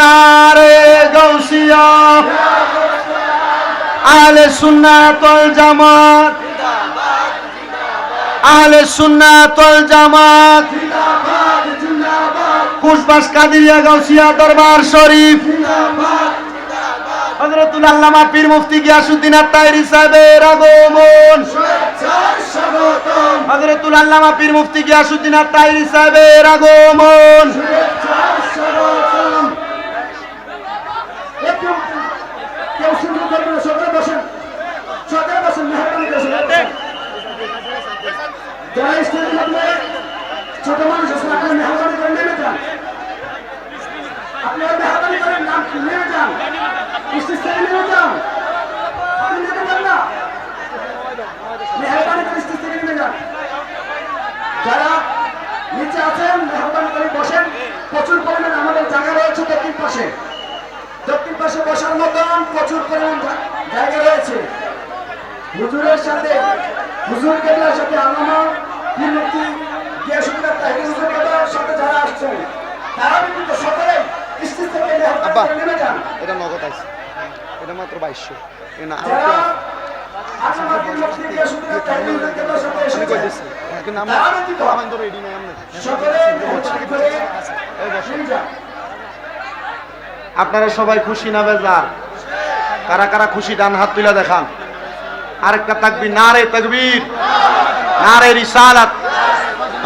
নারে গাউসিয়া, আহলে সুন্নাত ওয়াল জামাত, আহলে সুন্নাত ওয়াল জামাত, খুশবাস কাদিরিয়া গাউসিয়া দরবার শরীফ, হযরতুল আল্লামা পীর মুফতি গিয়াসউদ্দিন আত-তাহেরী সাহেবের আগমন, হযরতুল আল্লামা পীর মুফতি গিয়াসউদ্দিন আত-তাহেরী সাহেবের আগমন। ছোট মানুষ আছে, আপনি মেহরবানি করে নেমে যান, আপনি মেহরবানি করে নাম নেমে যান, স্টেজ থেকে নেমে যান, আপনি নেমে যান না, মেহরবানি করে স্টেজ থেকে নেমে যান। যারা নিচে আছেন মেহরবানি করে বসেন, প্রচুর পরিমাণে আমাদের জায়গা রয়েছে দক্ষিণ পাশে, দক্ষিণ পাশে বসার মতন প্রচুর পরিমাণ জায়গা রয়েছে। হুজুরের সাথে হুজুর কেবলার সাথে আল্লামা পীর মুফতি গিয়াসউদ্দিন আত-তাহেরী হুজুর কেবলার সাথে যারা আসছেন তারা কিন্তু সকলে স্টেজ থেকে নেমে যান। এটা নগদ আছে, এটা মাত্র 2200। না যারা আল্লামা পীর মুফতি গিয়াসউদ্দিন আত-তাহেরী হুজুর কেবলার সাথে এসেছেন তারা কিন্তু সকলে মেহরবানি করে নেমে যান। আপনারা সবাই খুশি না বেজার? কারা কারা খুশি ডান হাত তুলে দেখান। আরেকটা তাকবীর, নারে তাকবীর, নারে রিসালাত,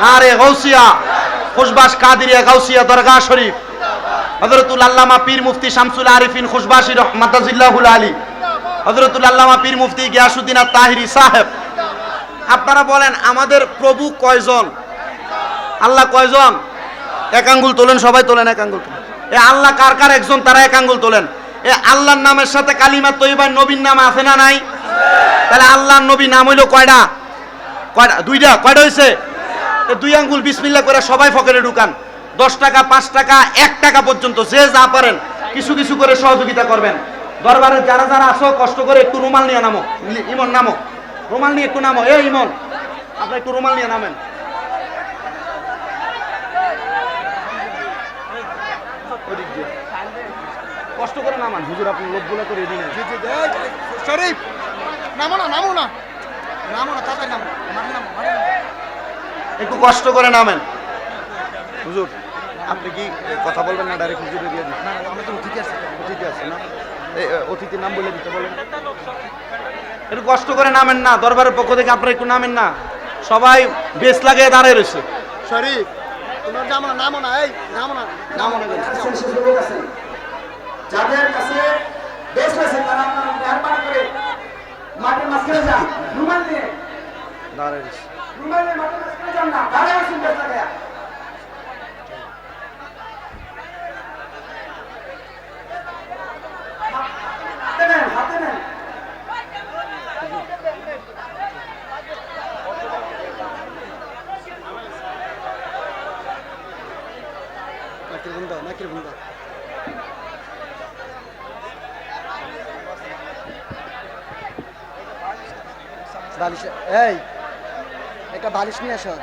নারে গাউসিয়া, খুশবাস কাদিরিয়া গাউসিয়া দরগাহ শরীফ, হযরতুল আল্লামা পীর মুফতি শামসুল আরিফিন খুশবাসী রহমাতুল্লাহুল আলী, হযরতুল আল্লামা পীর মুফতি গিয়াসউদ্দিন আত-তাহেরী সাহেব। আপনারা বলেন আমাদের প্রভু কয়জন? আল্লাহ কয়জন? এক আঙ্গুল তোলেন, সবাই তোলেন, এক আঙ্গুল তোলেন। এ আল্লাহ কার কার একজন? তারা এক আঙ্গুল তোলেন। এ আল্লাহর নামের সাথে কালিমা তৈয়বা নবীর নাম আছে না নাই? তাহলে আল্লাহর নবী নাম হইল কয়টা? কয়টা? দুইটা। কয়টা হয়েছে? দুই আঙ্গুল বিসমিল্লাহ করে সবাই পকেটে ঢুকান। 10 টাকা, 5 টাকা, 1 টাকা পর্যন্ত যে যা পারেন কিছু কিছু করে সহযোগিতা করবেন। দরবারে যারা যারা আসো কষ্ট করে একটু রুমাল নিয়ে নামো। ইমন নামো, রুমাল নিয়ে একটু নামো। এই ইমন, আপনি একটু রুমাল নিয়ে নামেন। কষ্ট করে নামান হুজুর, আপনি লোকগুলো করে দিন। শরীফ নামো না, নামো না, নামো না, তাড়াতাড়ি নামো, মাঠে নামো, মাঠে নামো। একটু কষ্ট করে নামেন। হুজুর আপনি কি কথা বলবেন না ডাইরেক্ট হুজুরে দিয়ে দিন? না আমাদের অতিথি আছে, অতিথি আছে না? অতিথির নাম বলে দিতে বলেন। একটু কষ্ট করে নামেন না, দরবারের পক্ষ থেকে আপনারা একটু নামেন না। সবাই বেশ লাগিয়ে দাঁড়িয়ে রয়েছে। শরীফ তোমরা নামো না, নামো না, এই নামো না, নামো না। যাদের কাছে বেশ হয়েছে তারা আপনারা মেহরবানি করে মাঠের মাঝখানে যান, রুমাল নিয়ে দাঁড়িয়ে রয়েছে। রুমাল নিয়ে মাঠের মাঝখানে যান না, দাঁড়িয়ে আসুন বেশ লাগে। হাতে নেন, হাতে নেন। মাইক্রোফোন দাও, মাইক্রোফোন দাও। বালিশ, এই একটা বালিশ নিয়ে আসো।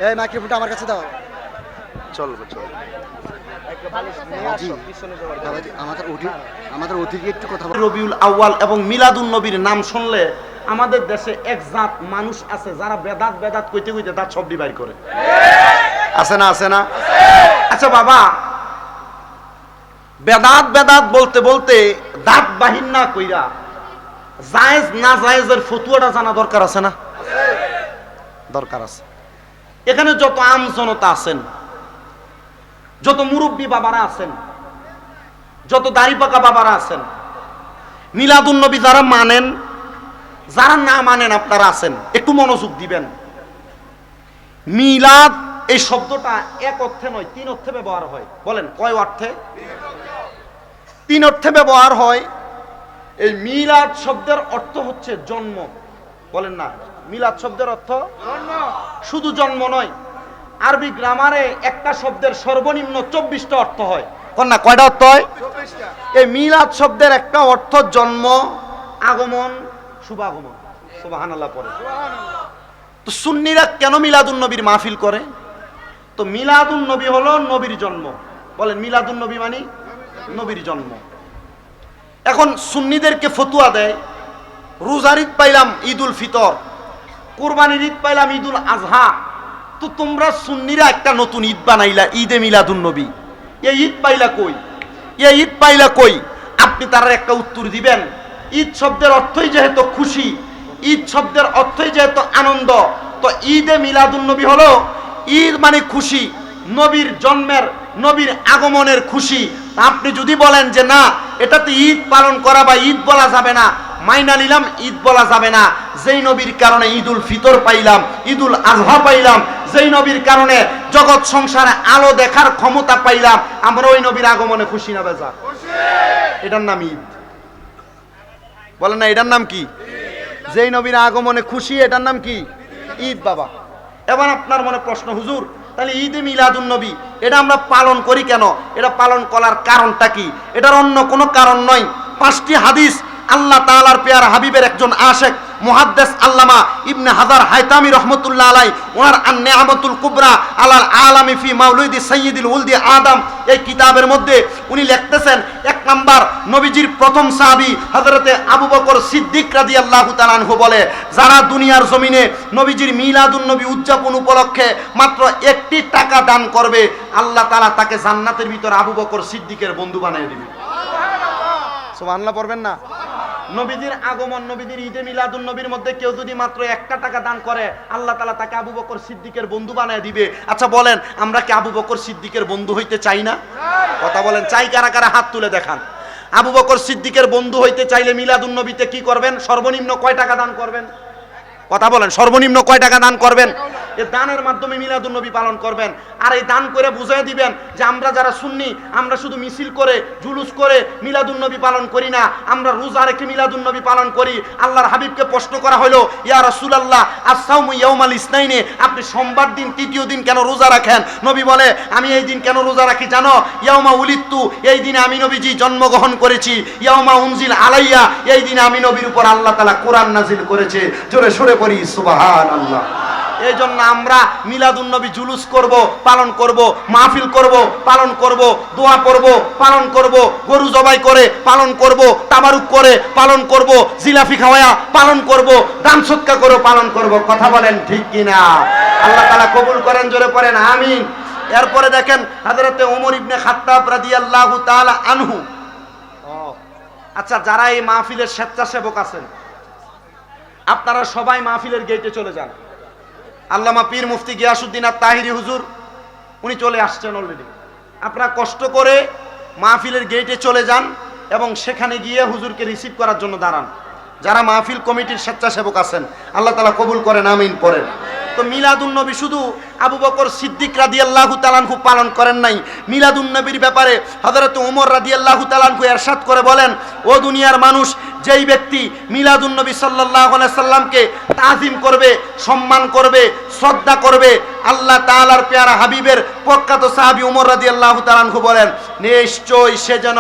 এই মাইক্রোফোনটা আমার কাছে দাও। চলবে চলবে। আমাদের অতিথি একটু কথা বল। রবিউল আউয়াল এবং মিলাদুন নবীর নাম শুনলে আমাদের দেশে এক জাত মানুষ আছে যারা বেদাত বেদাত কইতে কইতে তার ছবি বাইর করে। আছে না? আছে না? আচ্ছা বাবা, বেদাত বেদাত বলতে বলতে দাঁত বাহির না কইরা জায়েজ না জায়েজের ফতুয়াটা জানা দরকার আছে না? দরকার আছে। এখানে যত আম জনতা আছেন, যত মুরব্বী বাবারা আছেন, যত দাড়ি পাকা বাবারা আছেন, মিলাদুন নবী যারা মানেন, যারা না মানেন আপনারা আছেন, একটু মনোযোগ দিবেন। মিলাদ এই শব্দটা এক অর্থে নয়, 3 অর্থে ব্যবহার হয়। বলেন কয় অর্থে? 3 অর্থে ব্যবহার হয়। এই মিলাদ শব্দের অর্থ হচ্ছে জন্ম। বলেন না, মিলাদ শব্দের অর্থ শুধু জন্ম নয়। আরবি গ্রামারে একটা শব্দের সর্বনিম্ন 24টা অর্থ হয়। কন্যা কয়টা অর্থ হয়? এই মিলাদ শব্দের একটা অর্থ জন্ম, আগমন, শুভাগমন। সুবহানাল্লাহ পড়ে। তো সুন্নিরা কেন মিলাদুন নবীর মাহফিল করে? তো মিলাদুন নবী হলো নবীর জন্ম, বলেন মিলাদুন নবী মানে নবীর জন্ম। এখন সুন্নিদেরকে ফতুয়া দেয় রোজার ঈদ পাইলাম ঈদুল ফিতর, কুরবানির ঈদ পাইলাম ঈদুল আজহা, তো তোমরা সুন্নিরা একটা নতুন ঈদ বানাইলা ঈদে মিলাদুন নবী, এই ঈদ পাইলা কই, এই ঈদ পাইলা কই? আপনি তার একটা উত্তর দিবেন, ঈদ শব্দের অর্থই যেহেতু খুশি, ঈদ শব্দের অর্থই যেহেতু আনন্দ, তো ঈদে মিলাদুন নবী হলো ঈদ মানে খুশি, নবীর জন্মের নবীর আগমনের খুশি। আপনি যদি বলেন যে না এটাতে ঈদ পালন করা বা ঈদ বলা যাবে না, মাইনা নিলাম ঈদ বলা যাবে না, যেই নবীর কারণে ঈদুল ফিতর পাইলাম, ঈদুল আজহা পাইলাম, যেই নবীর কারণে জগৎ সংসারে আলো দেখার ক্ষমতা পাইলাম, আমরা ওই নবীর আগমনে খুশি না বেজা? এটার নাম ঈদ। বলেন না এটার নাম কি? যেই নবীর আগমনে খুশি এটার নাম কি? ঈদ। বাবা এবার আপনার মনে প্রশ্ন, হুজুর তাহলে ঈদে মিলাদুন নবী এটা আমরা পালন করি কেন? এটা পালন করার কারণটা কি? এটার অন্য কোনো কারণ নয়। 5টি হাদিস আল্লাহ তাআলার পেয়ারা হাবিবের একজন আশেক মুহাদ্দিস আল্লামা ইবনে হাজার হায়তামি রহমতুল্লাহ আলাই ওনার আন-নি'মাতুল কুবরা আলাল আলামি ফি মাউলিদি সাইয়্যিদিল উলদি আদম এই কিতাবের মধ্যে উনি লিখতেছেন, 1 নাম্বার নবীজির প্রথম সাহাবী হযরতে আবু বকর সিদ্দিক রাদিয়াল্লাহু তাআলা আনহু বলে, যারা দুনিয়ার জমিনে নবীজির মিলাদুন নবী উদযাপন উপলক্ষে মাত্র 1টি টাকা দান করবে, আল্লাহ তাআলা তাকে জান্নাতের ভিতর আবু বকর সিদ্দিকের বন্ধু বানিয়ে দিবে। সুবহানাল্লাহ পড়বেন না? নবীজির আগমন, নবীজির ঈদে মিলাদুন নবীর মধ্যে কেউ যদি মাত্র 1টা টাকা দান করে, আল্লাহ তাআলা তাকে আবু বকর সিদ্দিকের বন্ধু বানিয়ে দিবে। আচ্ছা বলেন, আমরা কি আবু বকর সিদ্দিকের বন্ধু হইতে চাই না? কথা বলেন, চাই কারা কারা? হাত তুলে দেখান। আবু বকর সিদ্দিকের বন্ধু হইতে চাইলে মিলাদুন নবীতে কি করবেন? সর্বনিম্ন কয় টাকা দান করবেন? কথা বলেন, সর্বনিম্ন কয় টাকা দান করবেন? এই দানের মাধ্যমে মিলাদুন নবী পালন করবেন। আর এই দান করে বুঝিয়ে দিবেন যে আমরা যারা সুন্নি, আমরা শুধু মিছিল করে জুলুস করে মিলাদুন নবী পালন করি না, আমরা রোজা রেখে মিলাদুন নবী পালন করি। আল্লাহর হাবিবকে প্রশ্ন করা হলো, ইয়া রাসূলুল্লাহ আস-সাওমু ইয়াউমাল ইসনাইনে, আপনি সোমবার দিন তৃতীয় দিন কেন রোজা রাখেন? নবী বলে, আমি এই দিন কেন রোজা রাখি জানো? ইয়াউমা উলিদতু, এই দিনে আমি নবীজি জন্মগ্রহণ করেছি। ইয়াউমা উনজিল আলাইয়া, এই দিনে আমি নবীর উপর আল্লাহ তাআলা কোরআন নাজিল করেছে। জোরে সরে পড়ি সুবহানাল্লাহ। এই জন্য আমরা মিলাদুন নবী জুলুস করব, পালন করব, মাহফিল করব, পালন করব, দোয়া পড়ব, পালন করব, গরু জবাই করে পালন করব, তাবারুক করে পালন করব, জিলাফি খাওয়া পালন করব, দান সদকা করে পালন করব। কথা বলেন ঠিক কিনা? আল্লাহ তাআলা কবুল করেন, জোরে পড়েন আমিন। এরপরে দেখেন হযরতে ওমর ইবনে খাত্তাব রাদিয়াল্লাহু তাআলা আনহু। আচ্ছা, যারা এই মাহফিলের স্বেচ্ছাসেবক আছেন, আপনারা সবাই মাহফিলের গেটে চলে যান। আল্লামা পীর মুফতি গিয়াসউদ্দিন আত-তাহিরি হুজুর উনি চলে আসছেন অলরেডি। আপনারা কষ্ট করে মাহফিলের গেটে চলে যান এবং সেখানে গিয়ে হুজুরকে রিসিভ করার জন্য দাঁড়ান। যারা মাহফিল কমিটির স্বেচ্ছাসেবক আছেন, আল্লাহ তাআলা কবুল করেন, আমিন পড়েন। তো মিলাদুন নবী শুধু আবু বকর সিদ্দিক রাদিয়াল্লাহু তাআলা আনহু পালন করেন নাই, মিলাদুন নবীর ব্যাপারে হযরত ওমর রাদিয়াল্লাহু তাআলা আনহু ইরশাদ করে বলেন, ও দুনিয়ার মানুষ, যেই ব্যক্তি মিলাদুন নবী সাল্লাল্লাহু আলাইহি সাল্লামকে তাজিম করবে, সম্মান করবে, শ্রদ্ধা করবে, আল্লাহ তাআলার পেয়ারা হাবিবের প্রখ্যাত সাহাবী ওমর রাদিয়াল্লাহু তাআলা আনহু বলেন, নিশ্চয়ই সে যেন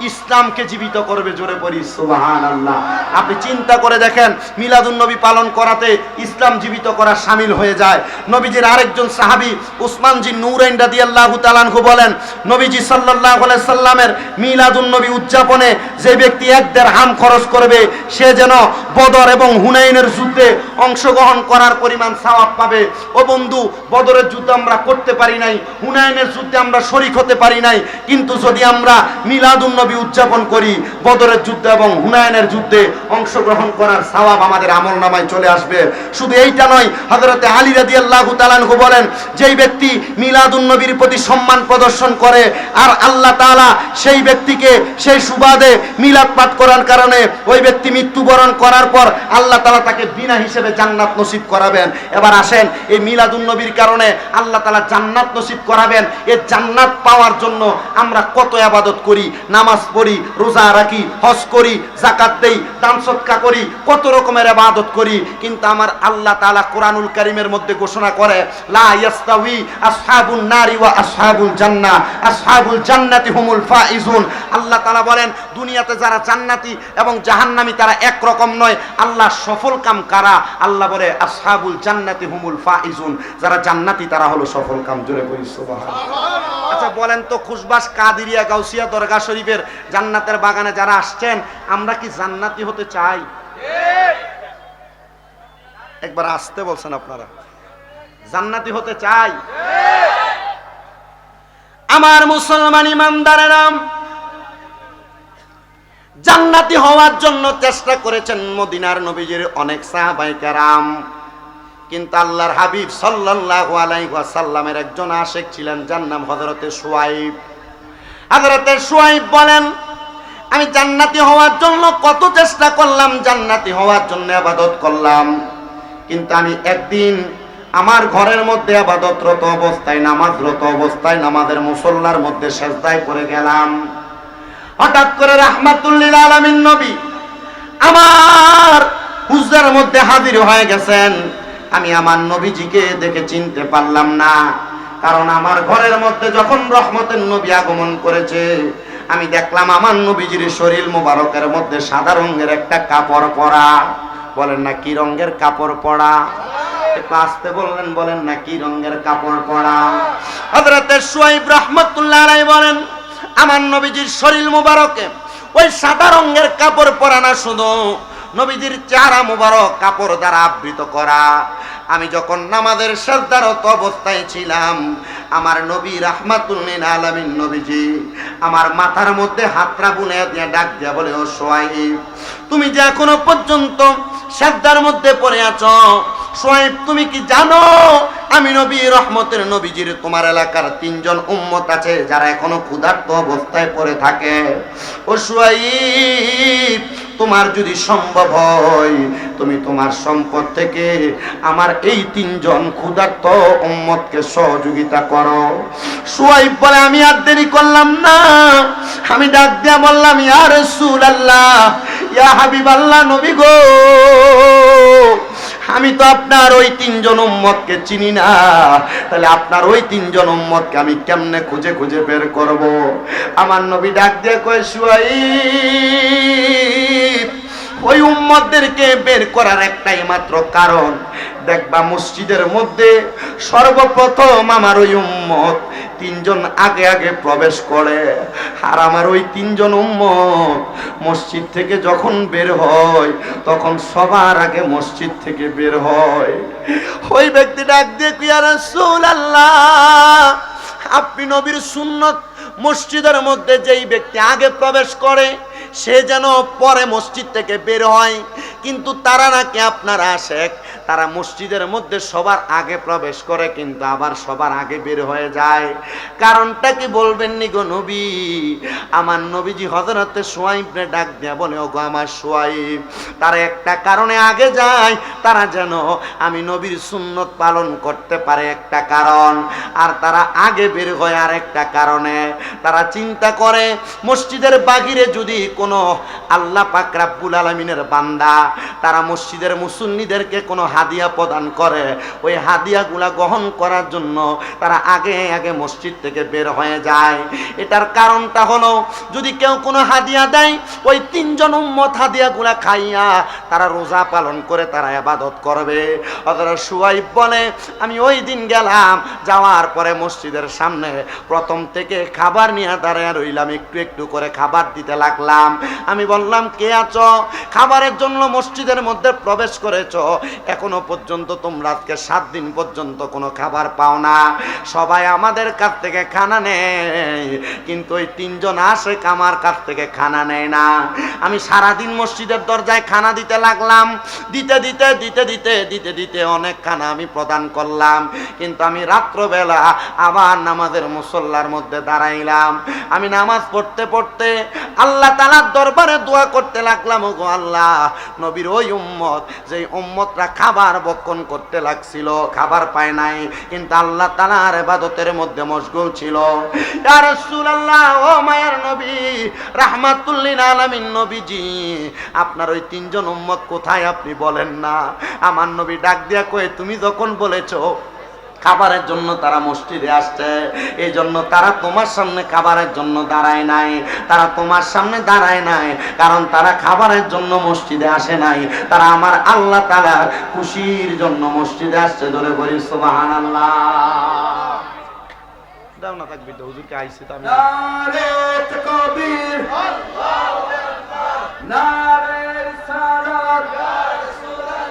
ইসলামকে জীবিত করবে। জোরে পড়ি সুবহানাল্লাহ। আপনি চিন্তা করে দেখেন, মিলাদুন নবী পালন করাতে ইসলাম জীবিত করা শামিল হয়ে যায়। নবীজির আরেকজন সাহাবী উসমান জিন নূরাইন রাদিয়াল্লাহু তাআলা আনহু বলেন, নবীজি সাল্লাল্লাহু আলাইহি সাল্লামের মিলাদুন নবী উদযাপনে যে ব্যক্তি 1 দিরহাম খরচ করবে, সে যেন বদর এবং হুনাইনের যুদ্ধে অংশগ্রহণ করার পরিমাণ সওয়াব পাবে। ও বন্ধু, বদরের যুদ্ধ আমরা করতে পারি নাই, হুনাইনের যুদ্ধে আমরা শরীক হতে পারি নাই, কিন্তু যদি আমরা মিলাদুন নবী উদযাপন করি, বদরের যুদ্ধে এবং হুনাইনের যুদ্ধে অংশগ্রহণ করার সওয়াব আমাদের আমলনামায় চলে আসবে। শুধু এইটা নয়, হযরতে আলী রাদিয়াল্লাহু তাআলা আনহু বলেন, যেই ব্যক্তি মিলাদুন নবীর প্রতি সম্মান প্রদর্শন করে আর আল্লাহ তাআলা সেই ব্যক্তিকে সেই সুবাদে মিলাদ পাঠ করার কারণে ওই ব্যক্তি মৃত্যুবরণ করার পর আল্লাহ তাআলা তাকে বিনা হিসেবে জান্নাত নসিব করাবেন। এবার আসেন, এই মিলাদুন নবীর কারণে আল্লাহ তাআলা জান্নাত নসিব করাবেন। এই জান্নাত পাওয়ার জন্য আমরা কত ইবাদত করি, নামাজ পড়ি, রোজা রাখি, হজ করি, যাকাত দেই, দান সদকা করি, কত রকমের ইবাদত করি, কিন্তু আমার আল্লাহ তাআলা কোরআনুল কারীমের মধ্যে ঘোষণা করে, লা লা ইয়াস্তাউই আসহাবুন নারি ওয়া আসহাবুল জান্নাহ, আসহাবুল জান্নাতি হুমুল ফাইজুন। আল্লাহ তাআলা বলেন দুনিয়াতে যারা জান্নাতি এবং জাহান্নামী তারা এক রকম নয়। আল্লাহ সফল কাম কারা? আল্লাহ বলে আসহাবুল জান্নাতি হুমুল ফাইজুন, যারা জান্নাতি তারা হলো সফল কাম। জোরে বলি সুবহানাল্লাহ। আচ্ছা বলেন তো, খুশবাস কাদিরিয়া গাউসিয়া দরগা শরীফের জান্নাতের বাগানে যারা আসছেন, আমরা কি জান্নাতি হতে চাই? একবার আসতে বলছেন আপনারা, জান্নাতি হতে চাই? আমার মুসলমান ইমানদারেরা, জান্নাতি হওয়ার জন্য চেষ্টা করেছেন মদিনার নবীজির অনেক সাহাবায়ে কেরাম, কিন্তু আল্লাহর হাবিব সাল্লাল্লাহু আলাইহি ওয়াসাল্লামের একজন আশিক ছিলেন, যার নাম হযরতে শুআইব। হযরতে শুআইব বলেন, আমি জান্নাতি হওয়ার জন্য কত চেষ্টা করলাম, জান্নাতি হওয়ার জন্য ইবাদত করলাম, কিন্তু আমি একদিন আমার ঘরের মধ্যে ইবাদতরত অবস্থায়, নামাজরত অবস্থায়, নামাজের মুসল্লার মধ্যে সিজদায় পড়ে গেলাম। হঠাৎ করে রাহমাতুল লিল আলামিন নবী আমার হুজরার মধ্যে হাজির হয়ে গেছেন। আমি আমার নবীজিকে দেখে চিনতে পারলাম না, কারণ আমার ঘরের মধ্যে যখন রহমতের নবী আগমন করেছে, আমি দেখলাম আমার নবীজির শরীর মোবারকের মধ্যে সাদা রঙের একটা কাপড় পরা। বলেন না কি রঙের কাপড় পরা? একটু আসতে বললেন, বলেন না কি রঙের কাপড় পরা? হযরতে শুআইব রাহমাতুল্লাহ আলাইহি বলেন, আমার নবীজির শরীর মোবারকে ওই সাদা রঙের কাপড় পরা না, শুধু নবীজির চেহারা মোবারক কাপড় দ্বারা আবৃত করা। আমি যখন নামাজের সিজদারত অবস্থায় ছিলাম, আমার নবী রাহমাতুল লিল আলামিন নবীজি আমার মাথার মধ্যে হাতটা বুনে দিয়ে ডাক দিয়া বলে, ও শুআইব, তুমি যে এখনো পর্যন্ত সিজদার মধ্যে পড়ে আছো, শুআইব তুমি কি জানো আমি নবী রহমতের নবীজির তোমার এলাকার 3 জন উম্মত আছে যারা এখনো ক্ষুধার্ত অবস্থায় পড়ে থাকে। ও শুআইব, তোমার যদি সম্ভব হয় তুমি তোমার সম্পদ থেকে আমার এই 3 জন ক্ষুধার্ত উম্মতকে সহযোগিতা করো। শুআইব বলে, আমি আর দেরি করলাম না, আমি ডাক দিয়া বললাম, ইয়া রাসূলুল্লাহ, ইয়া হাবিবাল্লাহ, নবী গো, আমি তো আপনার ওই 3 জন উম্মতকে চিনি না, তাহলে আপনার ওই 3 জন উম্মতকে আমি কেমনে খুঁজে খুঁজে বের করব? আমার নবী ডাক দিয়ে কয়, শুআইব, ওই উম্মতদেরকে বের করার একটাই মাত্র কারণ, দেখবা মসজিদের মধ্যে সর্বপ্রথম আমার ওই উম্মত 3 জন আগে আগে প্রবেশ করে, আর আমার ওই 3 জন উম্মত মসজিদ থেকে যখন বের হয় তখন সবার আগে মসজিদ থেকে বের হয়। ওই ব্যক্তি ডাক দিয়ে, ইয়া রাসূলুল্লাহ, আপনি নবীর সুন্নত, মসজিদের মধ্যে যেই ব্যক্তি আগে প্রবেশ করে সে যেন পরে মসজিদ থেকে বের হয়, কিন্তু তারা নাকি আপনার আশেক, তারা মসজিদের মধ্যে সবার আগে প্রবেশ করে কিন্তু আবার সবার আগে বের হয়ে যায়। কারণটা কি বলবেন নি গো নবী? আমার নবীজি হযরতে শুআইবরে ডাক দিয়া বলে, ওগো আমার শুআইব, তারা একটা কারণে আগে যায়, তারা যেন আমি নবীর সুন্নত পালন করতে পারে একটা কারণ, আর তারা আগে বের হয় আর একটা কারণে, তারা চিন্তা করে মসজিদের বাহিরে যদি কোনো আল্লাহ পাক রব্বুল আলামিনের বান্দা তারা মসজিদের মুসল্লিদেরকে কোনো হাদিয়া প্রদান করে, ওই হাদিয়াগুলা গ্রহণ করার জন্য তারা আগে আগে মসজিদ থেকে বের হয়ে যায়। এটার কারণটা হলো, যদি কেউ কোনো হাদিয়া দেয়, ওই 3 জন উম্মত হাদিয়াগুলা খাইয়া তারা রোজা পালন করে তারা ইবাদত করবে। হযরত শুআইব বলে, আমি ওই দিন গেলাম, যাওয়ার পরে মসজিদের সামনে প্রথম থেকে খাবার নিয়ে দাঁড়ায় রইলাম, একটু একটু করে খাবার দিতে লাগলাম। আমি বললাম, কে আছো? খাবারের জন্য মসজিদের মধ্যে প্রবেশ করেছো, এখনো পর্যন্ত তোমরা আজকে 7 দিন পর্যন্ত কোনো খাবার পাও না, সবাই আমাদের কাছ থেকে খানা নেয়, কিন্তু ওই 3 জন আশেক আমার কাছ থেকে খানা নেয় না। আমি সারাদিন মসজিদের দরজায় খানা দিতে লাগলাম, দিতে দিতে দিতে দিতে দিতে দিতে অনেক খানা আমি প্রদান করলাম, কিন্তু আমি রাত্রবেলা আবার নামাজের মুসল্লার মধ্যে দাঁড়াইলাম। আমি নামাজ পড়তে পড়তে আল্লাহ তাআলার দরবারে দোয়া করতে লাগলাম, ওগো আল্লাহ, নবীর ওই উম্মত, যেই উম্মতরা খাবার বক্ষণ করতে লাগছিল, খাবার পায় নাই, কিন্তু আল্লাহ তাআলার ইবাদতের মধ্যে মশগুল ছিল। ইয়া রাসূলুল্লাহ, ও মায়ার নবী, রাহমাতুল লিল আলামিন নবীজি, আপনার ওই 3 জন উম্মত কোথায় আপনি বলেন না? আমার নবী ডাক দিয়া কয়ে, তুমি যখন বলেছো খাবারের জন্য তারা মসজিদে আসছে, এই জন্য তারা তোমার সামনে খাবারের জন্য দাঁড়ায় নাই, তারা তোমার সামনে দাঁড়ায় নাই, কারণ তারা খাবারের জন্য মসজিদে আসে নাই, তারা আমার আল্লাহ তাআলার খুশির জন্য মসজিদে আসছে। ধরে বলি সুবহানাল্লাহ। দাও না তাকবীর দাও, হুজুরকে আইছে তো আমি। নারে তাকবীর, আল্লাহু আকবার, নারে রিসালাত, ইয়া রাসূলুল্লাহ,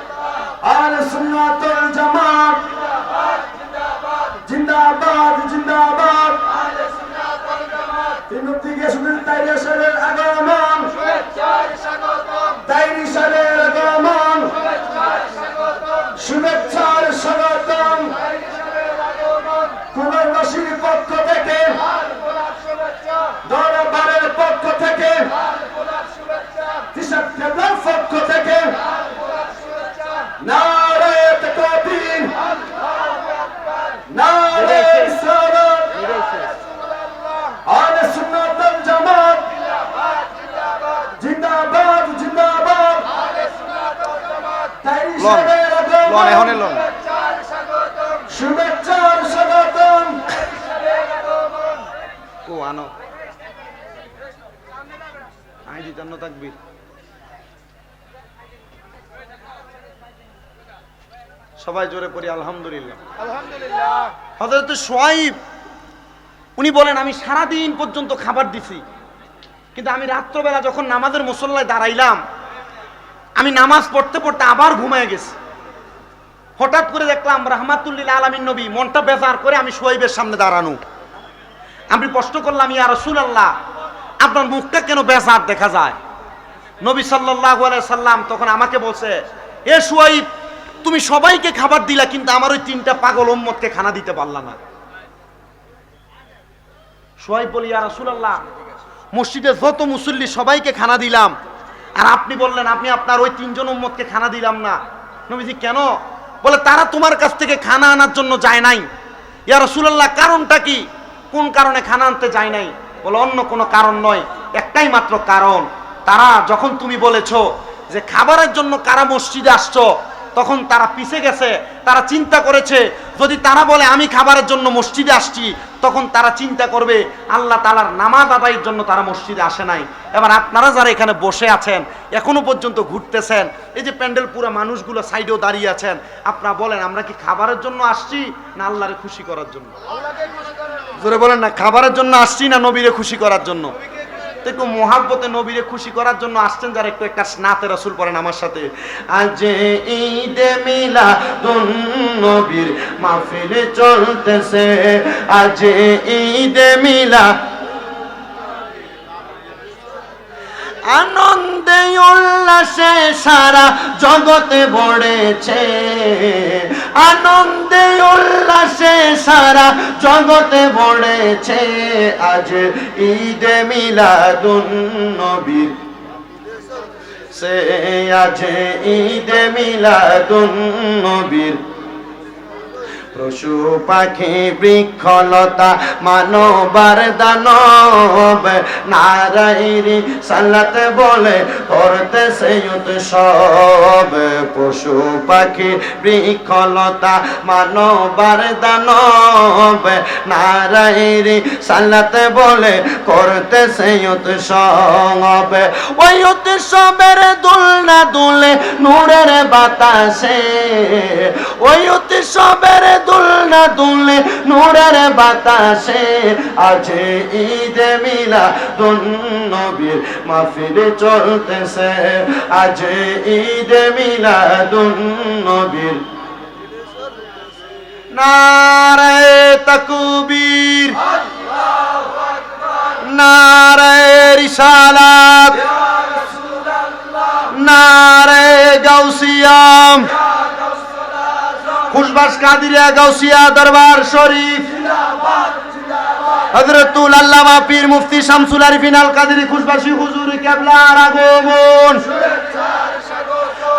আহলে সুন্নাত ওয়াল জামাত জিন্দাবাদ জিন্দাবাদ, আহলে সুন্নাত ওয়াল জামাত। তিনটি গেছুদের তাইরি সালের আগমন, শুভেচ্ছার স্বাগতম, তাইরি সালের আগমন, শুভেচ্ছার স্বাগতম, শুভেচ্ছার স্বাগতম, তাইরি সালের আগমন। কুমারবাসীর পক্ষ থেকে দরবারের পক্ষ থেকে, কৃষক কেবলার পক্ষ থেকে নারে তাকবীর, নারে রিসালাত, আহলে সুন্নাত ওয়াল জামাত জিন্দাবাদ জিন্দাবাদ, আহলে সুন্নাত ওয়াল জামাত। তাইরি সালের আগমন, এখনে লন শুভেচ্ছার স্বাগতম, ও আনো আই দিতাম না তাকবীর। সবাই জোরে পড়ি আলহামদুলিল্লাহ। আলহামদুলিল্লাহ। হযরত শুআইব উনি বলেন আমি সারা দিন পর্যন্ত খাবার দিছি, কিন্তু আমি রাত্রবেলা যখন নামাজের মুসল্লায় দাঁড়াইলাম, আমি নামাজ পড়তে পড়তে আবার ঘুমায় গেছি। হঠাৎ করে দেখলাম রাহমাতুল লিল আলামিন নবী মনটা বেজার করে আমি শুআইবের সামনে দাঁড়ানো। আমি প্রশ্ন করলাম, ইয়া রাসূলুল্লাহ, আপনার মুখটা কেন বেজার দেখা যায়? নবী সাল্লাল্লাহু আলাইহি সাল্লাম তখন আমাকে বলছে, এ শুআইব, তুমি সবাইকে খাবার দিলা, কিন্তু আমার ওই 3টা পাগল উম্মতকে খানা দিতে পারলা না। শুআইব বলি, ইয়া রাসূলুল্লাহ, মসজিদে যত মুসল্লি সবাইকে খানা দিলাম, আর আপনি বললেন আপনি আপনার ওই 3 জন উম্মতকে খানা দিলাম না। নবীজি কেন? বলে তারা তোমার কাছ থেকে খানা আনার জন্য যায় নাই। ইয়া রাসূলুল্লাহ, কারণটা কি? কোন কারণে খানা আনতে যায় নাই? বলে অন্য কোনো কারণ নয়, একটাই মাত্র কারণ, তারা যখন তুমি বলেছো যে খাবারের জন্য কারা মসজিদে আসছো, তখন তারা পিছে গেছে, তারা চিন্তা করেছে যদি তারা বলে আমি খাবারের জন্য মসজিদে আসছি, তখন তারা চিন্তা করবে আল্লাহ তাআলার নামাজ আদায়ের জন্য তারা মসজিদে আসে নাই। এবার আপনারা যারা এখানে বসে আছেন, এখনো পর্যন্ত ঘুরতেছেন, এই যে প্যান্ডেল পুরো মানুষগুলো সাইডেও দাঁড়িয়ে আছেন, আপনারা বলেন আমরা কি খাবারের জন্য আসছি না আল্লাহরে খুশি করার জন্য? জোরে বলেন না, খাবারের জন্য আসছি না নবীরে খুশি করার জন্য? একটু মোহাব্বতে নবীরে খুশি করার জন্য আসছেন যারা, একটু একটা নাতে রাসূল পড়েন আমার সাথে। আজ ঈদে মিলাদুন নবীর মাহফিল চলতেছে, আজ ঈদে মিলাদ, আনন্দে উল্লাসে সারা জগতে ভরেছে, আনন্দে উল্লাসে সারা জগতে ভরেছে, আজ ঈদে মিলাদুন নবীর, সে আজ ঈদে মিলাদুন নবীর। পশু পাখি বৃক্ষলতা মানবার দানব নারায়ণী সালাত বলে করতেছে উৎসব। পশু পাখি বৃক্ষলতা মানবার দানব নারায়ণী সালাত বলে করতেছে উৎসব। ওই উৎসবের দুলনা দুলে নূরের বাতাসে, ওই উৎসবের দুলনা দুলে নূরের বাতাসে, আজ ঈদে মিলাদুন নবীর মাহফিল চলতেছে, আজ ঈদে মিলাদুন নবীর। নারে তাকবীর, আল্লাহু আকবার, নারে রিসালাত, ইয়া রাসূলুল্লাহ, নারে গাউসিয়া, খুশবাস কাদিরিয়া গাউসিয়া দরবার শরীফ, হযরতুল আল্লামা পীর মুফতি শামসুল আরিফিন আল কাদেরী খুশবাসী হুজুর কেবলার আগমন,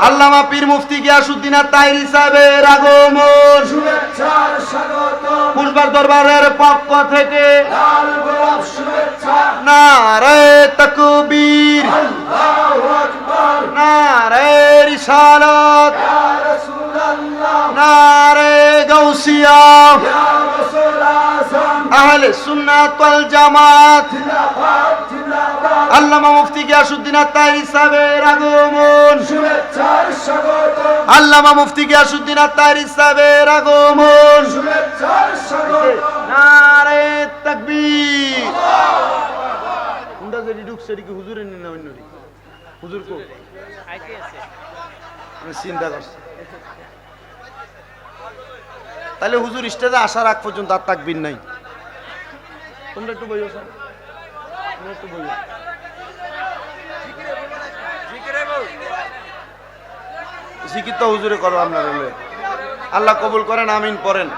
আল্লামা পীর মুফতি গিয়াসউদ্দিন আত-তাহেরী সাহেবের আগমন, শুভেচ্ছার স্বাগতম, খুশবাস দরবারের পক্ষ থেকে লাল গোলাপ শুভেচ্ছা। নারে তাকবীর, আল্লাহু আকবার, নারে রিসালাত, ইয়া রাসূলুল্লাহ, নারে গাউস গাউসিয়া ইয়া গাউসুল আযম আহলে সুন্নাত ওয়াল জামাত জিন্দাবাদ জিন্দাবাদ আল্লামা মুফতি গিয়াসউদ্দিন আত-তাহেরি সাহেবের আগমন শুভেচ্ছার স্বাগতম আল্লামা মুফতি গিয়াসউদ্দিন আত-তাহেরি সাহেবের আগমন শুভেচ্ছার স্বাগতম নারে তাকবীর কোনটা যদি ঢুকছে কি হুজুরের না অন্যরি হুজুর কো আমি চিন্তা করছি তাহলে হুজুর স্টেজে আসার আগ পর্যন্ত আর তাকবীর নাই তোমরা একটু বইও স্যার তোমরা একটু বইও জিকির তো হুজুরে করো আপনারা হলে আল্লাহ কবুল করেন আমিন পড়েন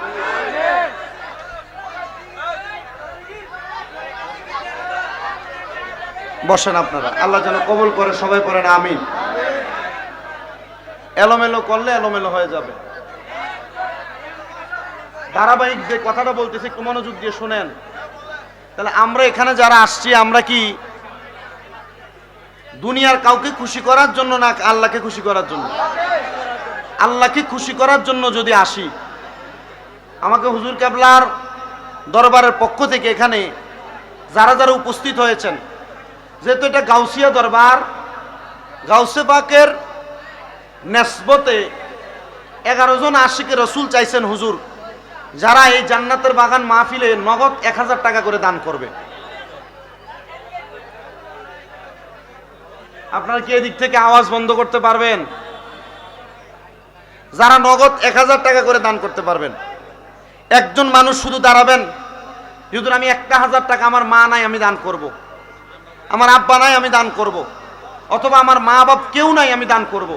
বসেন আপনারা আল্লাহ যেন কবুল করে সবাই পড়েন আমিন এলোমেলো করলে এলোমেলো হয়ে যাবে ধারাবাহিক যে কথাটা বলতেছি একটু মনোযোগ দিয়ে শুনেন তাহলে আমরা এখানে যারা আসছি আমরা কি দুনিয়ার কাউকে খুশি করার জন্য না আল্লাহকে খুশি করার জন্য আল্লাহকে খুশি করার জন্য যদি আসি আমাকে হুজুর কেবলার দরবারের পক্ষ থেকে এখানে যারা যারা উপস্থিত হয়েছেন যেহেতু এটা গাউসিয়া দরবার গাউসে পাকের নেসবতে 11 জন আশিকে রসুল চাইছেন হুজুর যারা এই জান্নাতের বাগান মাহফিলে নগদ 1000 টাকা করে দান করবে আপনারা কি এদিক থেকে আওয়াজ বন্ধ করতে পারবেন যারা নগদ 1000 টাকা করে দান করতে পারবেন একজন মানুষ শুধু দাঁড়াবেন হুজুর আমি 1000 টাকা আমার মা নাই আমি দান করব আমার আব্বা নাই আমি দান করব অথবা আমার মা বাপ কেউ নাই আমি দান করব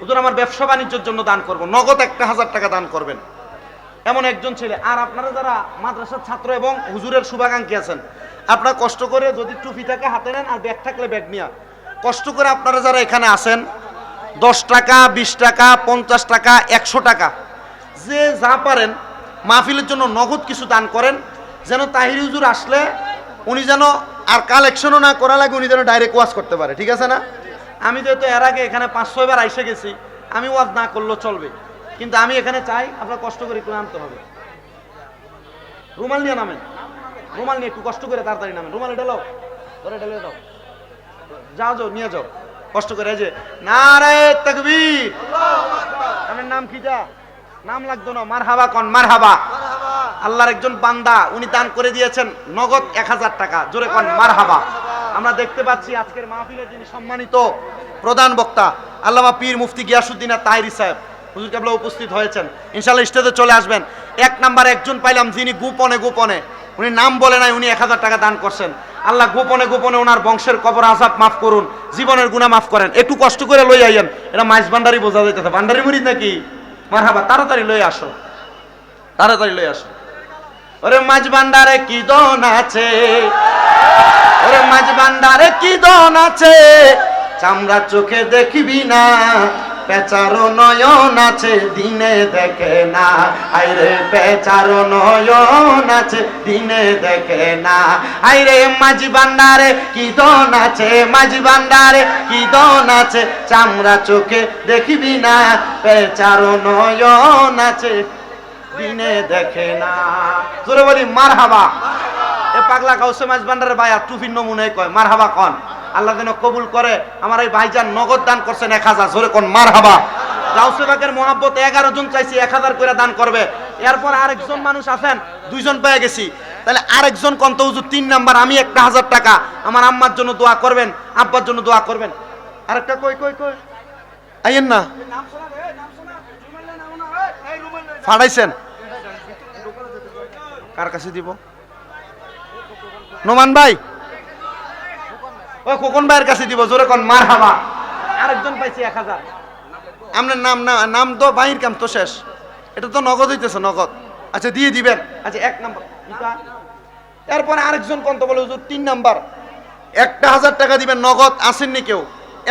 হুজুর আমার ব্যবসা বাণিজ্যের জন্য দান করব নগদ 1000 টাকা দান করবেন এমন একজন ছেলে আর আপনারা যারা মাদ্রাসার ছাত্র এবং হুজুরের শুভাকাঙ্ক্ষী আছেন আপনারা কষ্ট করে যদি টুপি থাকে হাতে নেন আর ব্যাগ থাকলে ব্যাগ নিয়া কষ্ট করে আপনারা যারা এখানে আসেন 10 টাকা 20 টাকা 50 টাকা 100 টাকা যে যা পারেন মাহফিলের জন্য নগদ কিছু দান করেন যেন তাহির হুজুর আসলে উনি যেন আর কালেকশনও না করা লাগে উনি যেন ডাইরেক্ট ওয়াজ করতে পারে ঠিক আছে না আমি যেহেতু এর আগে এখানে 5-6 বার আইসে গেছি আমি ওয়াজ না করলেও চলবে কিন্তু আমি এখানে চাই আপনারা কষ্ট করে একটু নামতে হবে রুমাল নিয়ে নামেন রুমাল নিয়ে একটু কষ্ট করে তাড়াতাড়ি নামেন রুমাল ঢেলাও ধরে ঢেলে দাও যাও যাও নিয়ে যাও কষ্ট করে এই যে নারে তাকবীর আমার নাম কি যা নাম লাগতো না মারহাবা কোন মারহাবা আল্লাহর একজন বান্দা উনি দান করে দিয়েছেন নগদ 1000 টাকা জোরে কোন মারহাবা আমরা দেখতে পাচ্ছি আজকের মাহফিলে যিনি সম্মানিত প্রধান বক্তা আল্লামা পীর মুফতি গিয়াসউদ্দিন আত-তাহেরি সাহেব হুজুর কেবলা উপস্থিত হয়েছেন ইনশাআল্লাহ স্টেজে চলে আসবেন এক নাম্বার একজন পাইলাম যিনি গোপনে গোপনে উনি নাম বলে নাই উনি 1000 টাকা দান করছেন আল্লাহ গোপনে গোপনে ওনার বংশের কবর আযাব মাফ করুন জীবনের গুনাহ মাফ করেন একটু কষ্ট করে লই আইয়েন এটা মাইজ ভান্ডারি বোঝা যাইতেছে ভান্ডারি মুরিদ নাকি মারহাবা তাড়াতাড়ি লই আসো তাড়াতাড়ি লই আসো ওরে মাইজ ভান্ডারে কি দন আছে ওরে মাইজ ভান্ডারে কি দন আছে চামড়া চোখে দেখবি না পেচারো নয়ন আছে দিনে দেখে না আইরে পেচারো নয়ন আছে দিনে দেখে না আইরে মাঝি ভান্ডারে কি দন আছে মাঝি ভান্ডারে কি দন আছে চামড়া চোখে দেখবি না পেচারো নয়ন আছে দিনে দেখে না জোরে বলি মারহাবা এ পাগলা গাউসে মাঝ ভান্ডারে ভাই আর টুফির নমুনায় কয় মারহাবা কোন আল্লাহ যেন কবুল করে আমার এই ভাইজান নগদ দান করছেন 1000 জোরে কোন মারহাবা গাউসে পাকের মহব্বত 11 জন চাইছি 1000 করে দান করবে এরপর আরেকজন মানুষ আছেন 2 জন পেয়ে গেছি তাহলে আরেকজন কন্ত হুজুর 3 নাম্বার আমি 1000 টাকা আমার আম্মার জন্য দোয়া করবেন আব্বার জন্য দোয়া করবেন আরেকটা কই কই কই আইয়েন না নাম শোনা রে নাম শোনা রুমাল নাও না এই রুমাল ফাড়াইছেন কার কাছে দিব নোমান ভাই ওই খোকন ভাইয়ের কাছে দিব জোরে কোন মারহাবা আরেকজন পাইছি 1000 আপনার নাম নাম তো ভাইয়ের কাম তো শেষ এটা তো নগদ হইতেছে নগদ আচ্ছা দিয়ে দিবেন আচ্ছা 1 নাম্বার এরপরে আরেকজন কোন তো বলে হুজুর 3 নাম্বার 1000 টাকা দিবেন নগদ আসেননি কেউ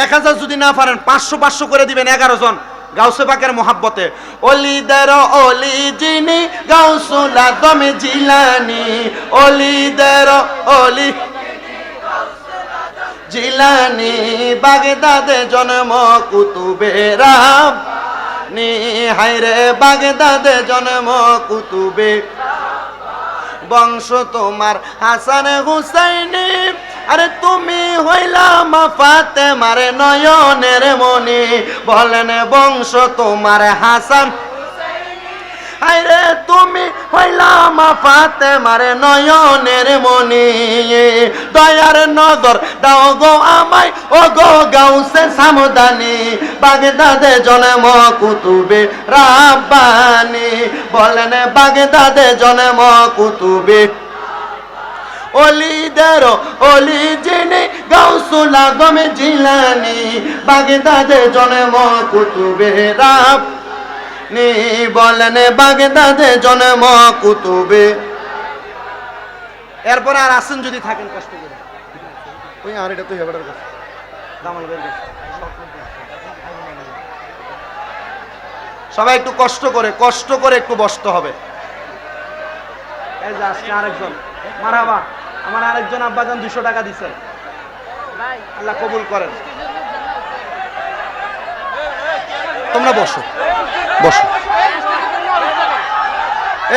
1000 যদি না পারেন 500 500 করে দিবেন 11 জন গাউসে পাকের মোহাব্বতে ওলিদের ওলি যিনি গাউসুল আজম জিলানী ওলিদের ওলি জিলানী বাগদাদে জন্ম কুতুবেরা নি হায়রে বাগদাদে জন্ম কুতুবে বংশ তোমার হাসান হুসাইনি আরে তুমি হইলা মা ফাতেমার নয়নের মনি বলেন বংশ তোমার হাসান আরে তুমি হইলা মা ফাতেমার নয়নের মনি দয়ার নজর দাও গো আমায় ও গো গাউসে সামদানি বাগদাদে জন্ম কুতুবে রাব্বানি বলেন বাগদাদে জন্ম কুতুবে অলিদের অলি যিনি গাউসুল আজম জিলানি বাগদাদে জন্ম কুতুবে রাব্বানি বলেন বাগদাদে জন্ম কুতুবে। এরপরে আর আসেন যদি থাকেন কষ্ট করে ওই আর এটা তো হেবাটার কাছে দামাল বের কাছে সবাই একটু কষ্ট করে একটু বসতে হবে। এই যে আজকে আরেকজন মারহাবা আমার আরেকজন আব্বাজান 200 টাকা দিচ্ছেন আল্লাহ কবুল করেন। তোমরা বসো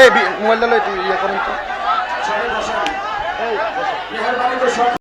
এই মোবাইলটা লই ইয়ে করেন তো। সবাই বসেন। মেহরবানি করে